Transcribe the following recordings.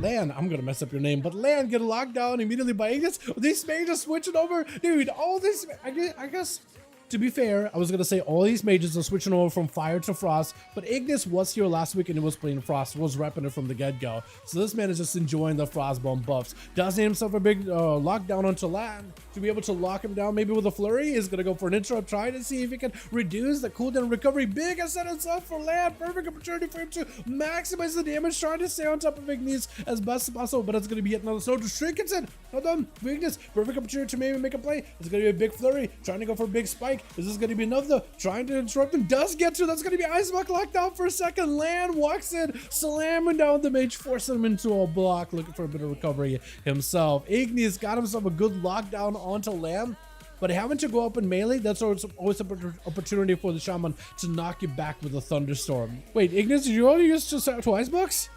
Lan, I'm gonna mess up your name, but Lan get locked down immediately by Ignis. These mages switching over. Dude, all this, I guess, to be fair, I was gonna say all these mages are switching over from fire to frost, but Ignis was here last week and he was playing frost, was repping it from the get-go. So this man is just enjoying the frostbomb buffs. Does himself a big lockdown onto Lan to be able to lock him down, maybe with a flurry. Is gonna go for an interrupt, try to see if he can reduce the cooldown recovery. Big asset itself for Lan. Perfect opportunity for him to maximize the damage, trying to stay on top of Ignis as best as possible, but it's gonna be yet another snow to shrink it in. Hold on, Ignis, perfect opportunity to maybe make a play. It's gonna be a big flurry, trying to go for a big spike. Is this going to be enough though? Trying to interrupt him, does get to. That's going to be Ice Block locked out for a second. Lan walks in, slamming down the mage, forcing him into a block, looking for a bit of recovery himself. Ignis got himself a good lockdown onto Lan, but having to go up in melee, that's always an opportunity for the shaman to knock you back with a thunderstorm. Wait, Ignis, did you only use two Ice Blocks?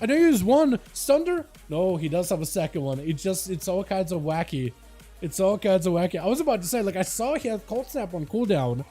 I know you used one. Thunder? No, he does have a second one. It's all kinds of wacky. It's all kinds of wacky. I was about to say, like, I saw he had Cold Snap on cooldown,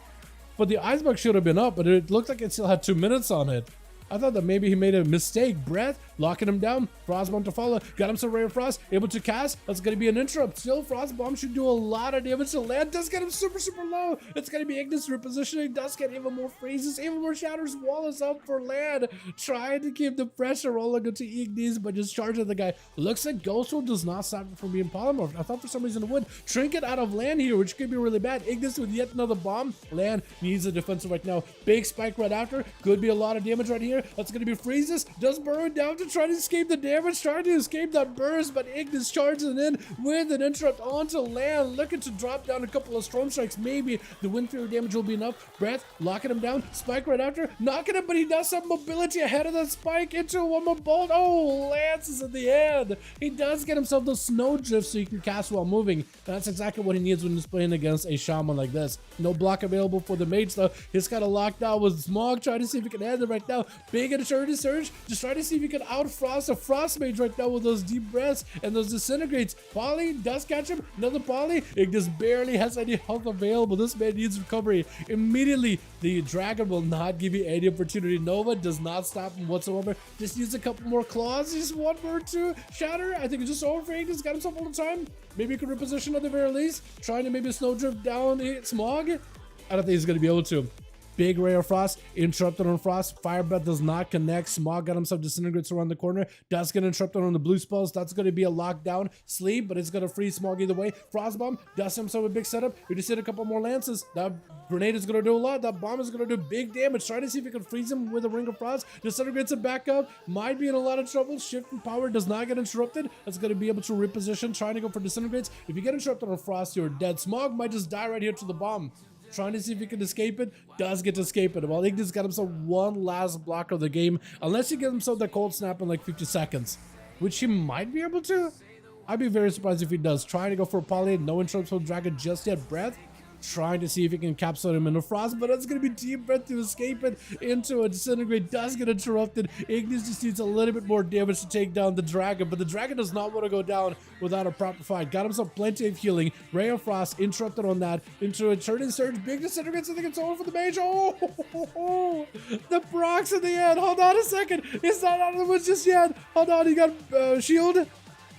but the Ice Block should have been up, but it looked like it still had 2 minutes on it. I thought that maybe he made a mistake. Breath, locking him down. Frostbomb to follow. Got him some Ray of Frost. Able to cast. That's going to be an interrupt. Still, Frostbomb should do a lot of damage to Lan. Does get him super, super low. It's going to be Ignis repositioning. Does get even more freezes. Even more shatters. Wall is up for Lan. Trying to keep the pressure rolling into Ignis, but just charging the guy. Looks like Ghost Wolf does not stop him from being polymorphed. I thought for some reason it would. Trinket out of Lan here, which could be really bad. Ignis with yet another bomb. Lan needs a defensive right now. Big spike right after. Could be a lot of damage right here. That's going to be freezes. Does burrow down to try to escape the damage, trying to escape that burst, but Ignis charging in with an interrupt onto Lan, looking to drop down a couple of storm strikes. Maybe the wind fury damage will be enough. Breath, locking him down, spike right after, knocking him, but he does have mobility ahead of that spike into one more bolt. Oh, Lance is at the end. He does get himself the snow drift so he can cast while moving. That's exactly what he needs when he's playing against a shaman like this. No block available for the mage though. He's got a lockdown with Smog, trying to see if he can end it right now. Big eternity surge, just trying to see if he can outfrost a frost mage right now with those deep breaths and those disintegrates. Poly does catch him, another Poly. Ignis barely has any health available. This man needs recovery immediately. The dragon will not give you any opportunity. Nova does not stop him whatsoever. Just needs a couple more claws, just one more to shatter. I think it's just over for Ignis. Got himself all the time. Maybe he could reposition at the very least, trying to maybe snow drift down Smog. I don't think he's going to be able to. Big Ray of Frost, interrupted on Frost. Fire Breath does not connect. Smog got himself disintegrates around the corner. Does get interrupted on the blue spells. That's going to be a lockdown. Sleep, but it's going to freeze Smog either way. Frostbomb does himself a big setup. We just hit a couple more lances. That grenade is going to do a lot. That bomb is going to do big damage. Trying to see if we can freeze him with a Ring of Frost. Disintegrates it back up. Might be in a lot of trouble. Shift and power does not get interrupted. That's going to be able to reposition. Trying to go for disintegrates. If you get interrupted on Frost, you're dead. Smog might just die right here to the bomb. Trying to see if he can escape it. Does get to escape it. Well, Ignis got himself one last block of the game. Unless he gets himself that cold snap in like 50 seconds. Which he might be able to. I'd be very surprised if he does. Trying to go for a Poly. No interrupts from Dragon just yet. Breath. Trying to see if he can encapsulate him in the frost, but it's going to be Deep Breath to escape it into a disintegrate. Does get interrupted. Ignis just needs a little bit more damage to take down the dragon, but the dragon does not want to go down without a proper fight. Got himself plenty of healing. Ray of Frost interrupted on that into a turn and surge. Big disintegrates. I think it's over for the mage. Oh, the procs in the end. Hold on a second. It's not out of the woods just yet. Hold on. He got shield.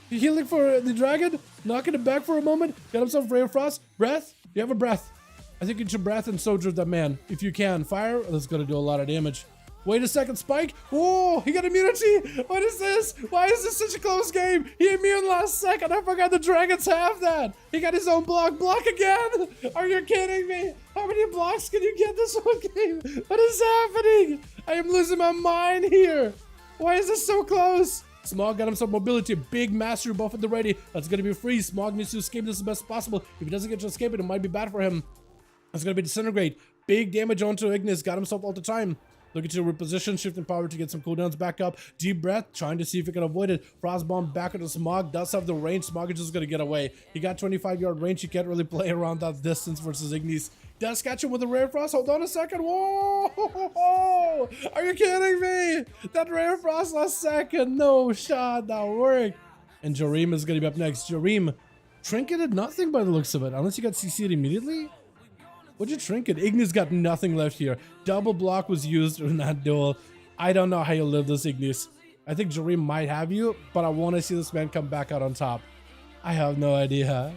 Healing for the dragon. Knocking it back for a moment. Got himself Ray of Frost. Breath. You have a breath. I think you should breath and so drift that man. If you can. Fire. That's going to do a lot of damage. Wait a second. Spike. Oh, he got immunity. What is this? Why is this such a close game? He immune last second. I forgot the dragons have that. He got his own block. Block again. Are you kidding me? How many blocks can you get this whole game? What is happening? I am losing my mind here. Why is this so close? Smog got himself mobility, big mastery buff at the ready. That's going to be free. Smog needs to escape this as best possible. If he doesn't get to escape it, it might be bad for him. It's going to be disintegrate. Big damage onto Ignis. Got himself all the time. Looking to reposition, shifting power to get some cooldowns back up. Deep breath, trying to see if he can avoid it. Frostbomb back into Smog. Does have the range. Smog is just going to get away. He got 25-yard range. He can't really play around that distance versus Ignis. Does catch him with a Rare Frost. Hold on a second. Whoa! Are you kidding me? That Rare Frost last second. No shot. That worked. And Jareem is going to be up next. Jareem trinketed nothing by the looks of it. Unless you got CC'd immediately. What'd you trinket? Ignis got nothing left here. Double block was used in that duel. I don't know how you live this, Ignis. I think Jareem might have you, but I want to see this man come back out on top. I have no idea.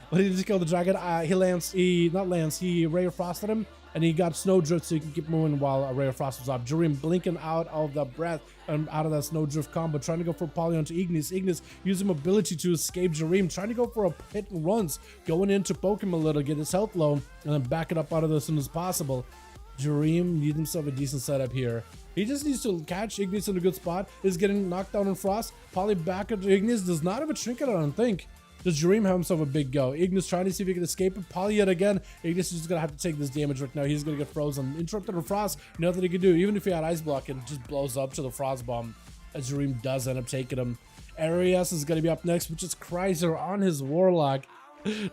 But he just killed the dragon. He Ray of Frosted him, and he got Snowdrift so he can keep moving while a Ray of Frost was up. Jareem blinking out of the breath and out of that Snowdrift combo, trying to go for Poly onto Ignis. Ignis using mobility to escape Jareem, trying to go for a hit and runs, going in to poke him a little, get his health low, and then back it up out of this as soon as possible. Jareem needs himself a decent setup here. He just needs to catch Ignis in a good spot. Is getting knocked down on Frost. Poly back into Ignis. Does not have a trinket, I don't think. Does Jareem have himself a big go? Ignis trying to see if he can escape it. Poly yet again. Ignis is just going to have to take this damage right now. He's going to get frozen. Interrupted on Frost. Nothing he can do. Even if he had Ice Block, it just blows up to the Frost Bomb. As Jareem does end up taking him. Arias is going to be up next, which is Chrysler on his Warlock.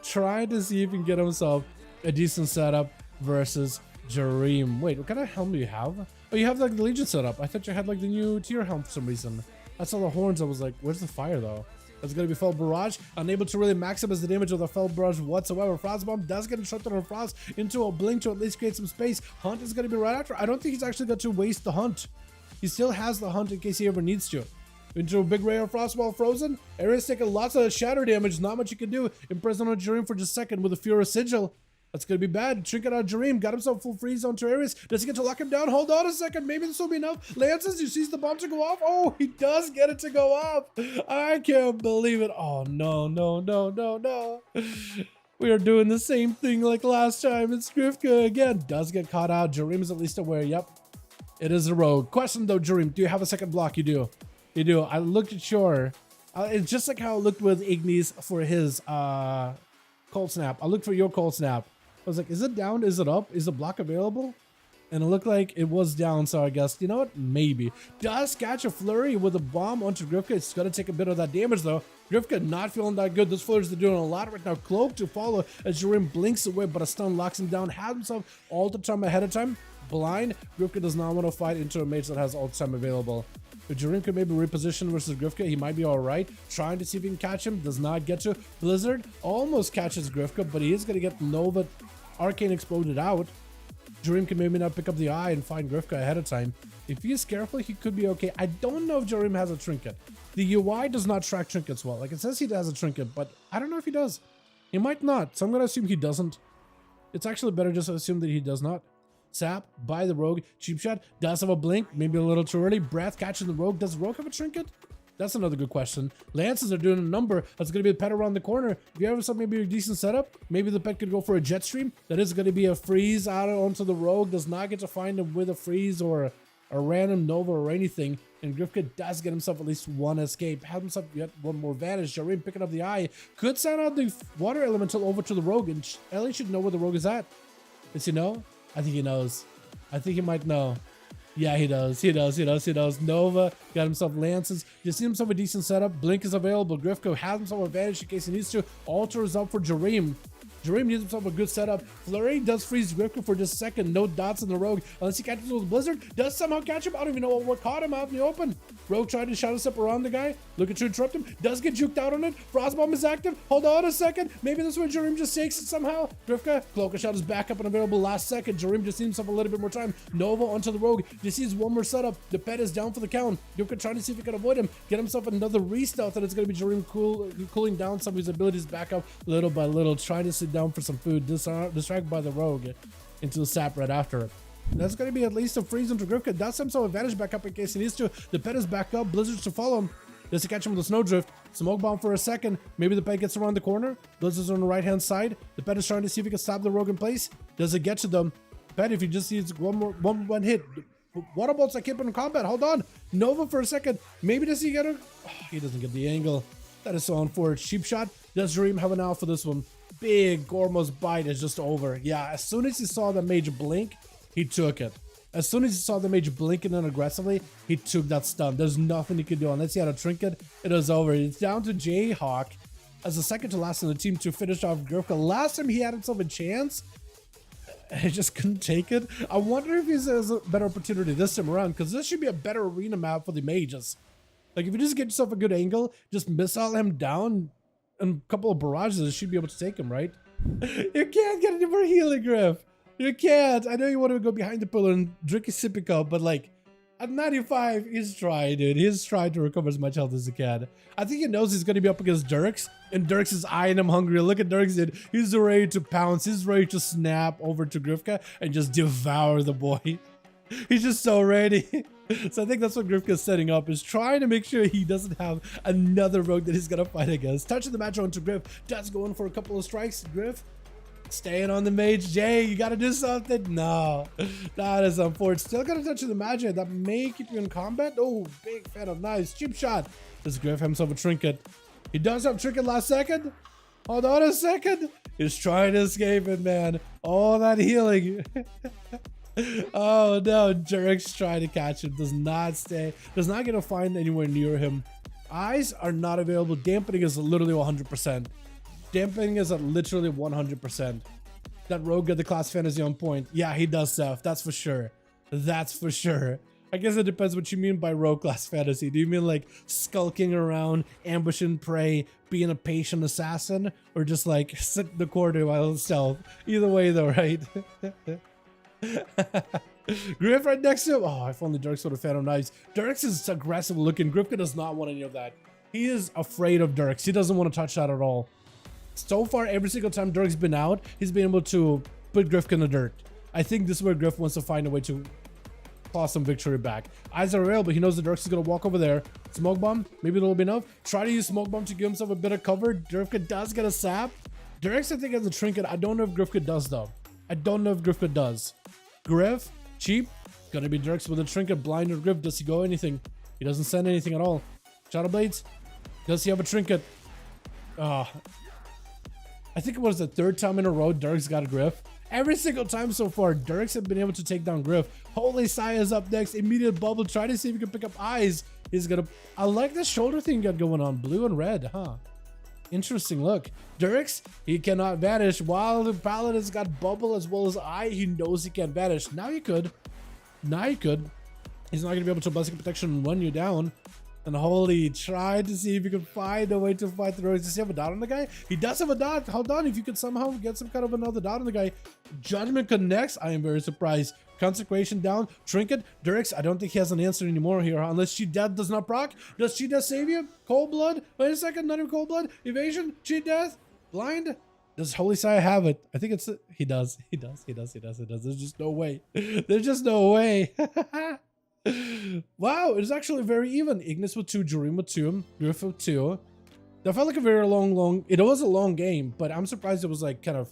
Trying to see if he can get himself a decent setup versus Jareem. Wait, what kind of helm do you have? Oh, you have like the Legion setup. I thought you had like the new tier helm for some reason. I saw the horns. I was like, where's the fire though? That's going to be Fell Barrage. Unable to really maximize the damage of the Fell Barrage whatsoever. Frostbomb does get interrupted on Frost into a blink to at least create some space. Hunt is going to be right after. I don't think he's actually got to waste the Hunt. He still has the Hunt in case he ever needs to. Into a big Ray of Frost while frozen. Ares taking lots of shatter damage. Not much you can do. Imprison on Jareem for just a second with a Furious Sigil. That's going to be bad. Trinket out Jareem. Got himself full freeze onto Ares. Does he get to lock him down? Hold on a second. Maybe this will be enough. Lances, he sees the bomb to go off. Oh, he does get it to go off. I can't believe it. Oh, no, no, no, no, no. We are doing the same thing like last time. And Skrifka again does get caught out. Jareem is at least aware. Yep. It is a rogue. Question though, Jareem. Do you have a second block? You do. You do. I looked at your... it's just like how I looked with Ignis for his Cold Snap. I looked for your Cold Snap. I was like, is it down? Is it up? Is the block available? And it looked like it was down, so I guess, you know what? Maybe. Does catch a flurry with a bomb onto Grifka. It's going to take a bit of that damage, though. Grifka not feeling that good. This flurry is doing a lot right now. Cloak to follow as Jareem blinks away, but a stun locks him down. Has himself all the time ahead of time. Blind. Grifka does not want to fight into a mage that has all the time available. If Jareem could maybe reposition versus Grifka, he might be alright. Trying to see if he can catch him. Does not get to. Blizzard almost catches Grifka, but he is going to get Nova Arcane exploded out. Jareem can maybe not pick up the eye and find Grifka ahead of time. If he is careful, he could be okay. I don't know if Jareem has a trinket. The UI does not track trinkets well. Like, it says he has a trinket, but I don't know if he does. He might not, so I'm going to assume he doesn't. It's actually better just to assume that he does not. Sap by the rogue. Cheap shot does have a blink, maybe a little too early. Breath catching the rogue. Does the rogue have a trinket? That's another good question. Lances are doing a number. That's going to be a pet around the corner. If you ever saw maybe a decent setup, maybe the pet could go for a jet stream. That is going to be a freeze out onto the rogue. Does not get to find him with a freeze or a random Nova or anything. And Grifka does get himself at least one escape. Have himself yet one more advantage. Jareem picking up the eye. Could send out the water elemental over to the rogue. And Ellie should know where the rogue is at. Does he know? I think he knows. I think he might know. Yeah, he does. He does. Nova got himself Lances. Just see himself a decent setup. Blink is available. Grifka has himself advantage in case he needs to. Alter is up for Jareem. Jareem needs himself a good setup. Flurry does freeze Grifka for just a second. No dots in the rogue. Unless he catches with Blizzard. Does somehow catch him. I don't even know what caught him out in the open. Rogue tried to shadow step around the guy. Looking to interrupt him. Does get juked out on it. Frostbomb is active. Hold on a second. Maybe this way Jareem just takes it somehow. Grifka, Cloaker Shot is back up and available last second. Jareem just needs himself a little bit more time. Nova onto the rogue. Just sees one more setup. The pet is down for the count. Grifka trying to see if he can avoid him. Get himself another restealth, and it's going to be Jareem cooling down some of his abilities back up little by little. Trying to sit down for some food. Distracted by the rogue into the sap right after it. That's going to be at least a freeze into Grifka. Does have some advantage back up in case he needs to. The pet is back up. Blizzards to follow him. Does he catch him with a Snowdrift? Smoke bomb for a second. Maybe the pet gets around the corner. Blizzards on the right hand side. The pet is trying to see if he can stop the rogue in place. Does it get to them? Pet, if he just needs one hit. Water bolts are keeping in combat. Hold on. Nova for a second. Maybe does he get her? Oh, he doesn't get the angle. That is so unfortunate. Cheap shot. Does Jareem have an out for this one? Big Gormo's bite is just over. Yeah, as soon as he saw the mage blink, he took it. As soon as he saw the mage blinking in aggressively, he took that stun. There's nothing he could do. Unless he had a trinket, it is over. It's down to Jayhawk as the second to last in the team to finish off Grifka. Last time he had himself a chance, he just couldn't take it. I wonder if he has a better opportunity this time around, because this should be a better arena map for the mages. Like, if you just get yourself a good angle, just missile him down, and a couple of barrages, you should be able to take him, right? You can't get any more healing, Griff. You can't. I know you want to go behind the pillar and drink a sippy cup, but like, At 95, he's trying, dude. He's trying to recover as much health as he can. I think he knows he's going to be up against Dirks, and Dirks is eyeing him hungry. Look at Dirks, dude. He's ready to pounce. He's ready to snap over to Grifka and just devour the boy. He's just so ready. So I think that's what Grifka's setting up, is trying to make sure he doesn't have another rogue that he's going to fight against. Touching the match onto Griff. Does go in for a couple of strikes. Griff staying on the mage. Jay, you gotta do something. No, that is unfortunate. Still gotta touch the magic. That may keep you in combat. Oh, big fan of knives. Cheap shot. Does Griff himself a trinket? He does have trinket last second. Hold on a second. He's trying to escape it, man. All that healing. Oh no, Jerk's trying to catch him. Does not stay. Does not get a find anywhere near him. Eyes are not available. Dampening is literally 100%. Dampening is at literally 100%. That rogue got the class fantasy on point. Yeah, he does, Seth. That's for sure. That's for sure. I guess it depends what you mean by rogue class fantasy. Do you mean like skulking around, ambushing prey, being a patient assassin, or just like sit in the corner while stealth? Either way though, right? Griff right next to him. Oh, if only Dirks would have found him knives. Dirks is aggressive looking. Grifka does not want any of that. He is afraid of Dirks. He doesn't want to touch that at all. So far, every single time Dirk's been out, he's been able to put Griff in the dirt. I think this is where Griff wants to find a way to claw some victory back. Eyes are real, but he knows that Dirks is going to walk over there. Smoke bomb, maybe it'll be enough. Try to use smoke bomb to give himself a bit of cover. Grifka does get a sap. Dirks, I think, has a trinket. I don't know if Grifka does, though. I don't know if Grifka does. Griff, cheap. Gonna be Dirks with a trinket. Blinded Griff. Does he go anything? He doesn't send anything at all. Shadow Blades. Does he have a trinket? I think it was the third time in a row Dirks got a Griff. Every single time so far, Dirks have been able to take down Griff. Holy Saya is up next. Immediate bubble. Try to see if he can pick up Eyes. He's gonna... I like the shoulder thing got going on. Blue and red, huh? Interesting look. Dirks, he cannot vanish. While the Paladin's got bubble as well as Eye, he knows he can't vanish. Now he could. Now he could. He's not gonna be able to Blessing Protection and run you down. And Holy tried to see if he could find a way to fight the rogues. Does he have a dot on the guy? He does have a dot. Hold on, if you could somehow get some kind of another dot on the guy. Judgment connects. I am very surprised. Consecration down. Trinket. Dirks, I don't think he has an answer anymore here, huh? Unless Cheat Death does not proc. Does Cheat Death save you? Cold Blood? Wait a second, not even Cold Blood. Evasion? Cheat Death? Blind? Does Holy Sire have it? I think it's... He does. He does. He does. He does. He does. There's just no way. There's just no way. Wow, it's actually very even. Ignis with 2, Jurim with 2, Griff with 2. That felt like a very long... It was a long game, but I'm surprised it was like kind of...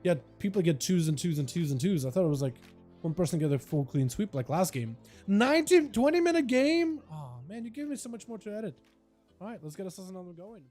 Yeah, people get 2s and 2s and 2s and 2s. I thought it was like one person get a full clean sweep like last game. 20-minute game? Oh man, you gave me so much more to edit. All right, let's get Assassination going.